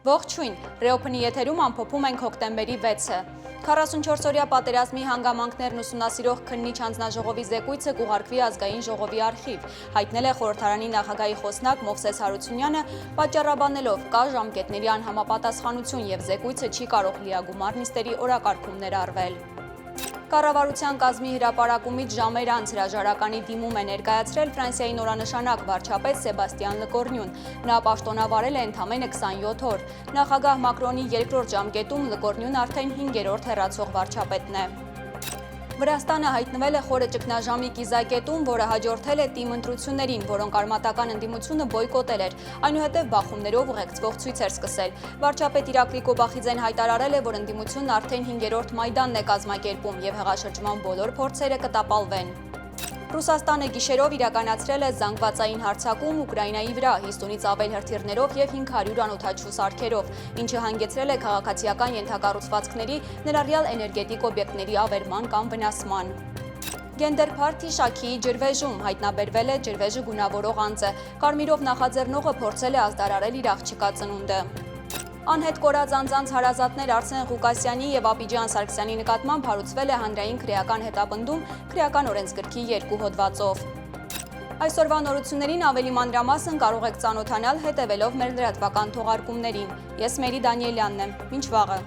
Ողջույն, Ռեոփնի եթերում ամփոփում ենք հոկտեմբերի 6-ը։ 44-օրյա պատերազմի հանգամանքներն ուսումնասիրող քննիչ հանձնաժողովի զեկույցը կուղարկվի ազգային ժողովի արխիվ, հայտնել է խորհրդարանի նախագահի խոսնակ Մովսես Հարությունյանը, պատճառաբանելով կա ժամկետների անհամապատասխանություն եւ զեկույցը չի կարող լիագումար նիստերի օրակարգում ներառվել։ Կառավարության կազմի հրապարակումից ժամեր անց հրաժարականի դիմում է ներկայացրել Ֆրանսիայի նորանշանակ վարչապետ Սեբաստիան Լկորնյուն։ Նա պաշտոնավարել է ընդամենը 27 օր։ Նախագահ Մակրոնի երկրորդ ժամկետում Լկորնյուն արդեն 5-րդ հեռացող վարչապետն է։ Վրաստանը հայտնվել է խորը ճգնաժամի կիզակետում, որը հաջորդել է ՏԻՄ ընտրություններին, որոնք արմատական ընդդիմությունը բոյկոտել էր, այնուհետև բախումներով ուղեկցվող ցույց էր սկսել։ Վարչապետ Իրակլի Կոբախիձեն հայտարարել է, որ ընդդիմությունն արդեն 5-րդ Մայդանն է կազմակերպում եւ հեղաշրջման բոլոր փորձերը կտապալվեն։ Ռուսաստանը գիշերով իրականացրել է զանգվածային հարձակում Ուկրաինայի վրա 50-ից ավել հրթիռներով եւ 500 անօդաչու սարքերով, ինչը հանգեցրել է քաղաքացիական ենթակառուցվածքների, ներառյալ էներգետիկ օբյեկտների ավերման կամ վնասման։ Գենդեր Փարթի Շաքիի ջրվեժում հայտնաբերվել է ջրվեժը գունավորող անձը։ Կարմիրով նախաձեռնողը փորձել է ազդարարել իր աղջկա ծնունդը։ Անհետ կորած անձանց հարազատներ Արսեն Ղուկասյանի եւ Աբիջան Սարգսյանի նկատմամբ հարուցվել է հանրային քրեական հետապնդում քրեական օրենսգրքի 2 հոդվածով։ Այսօրվա նորություններին ավելի մանրամասն կարող եք ծանոթանալ հետևելով մեր լրատվական թողարկումներին։ Ես Մերի Դանիելյանն եմ։ Մինչ վաղը։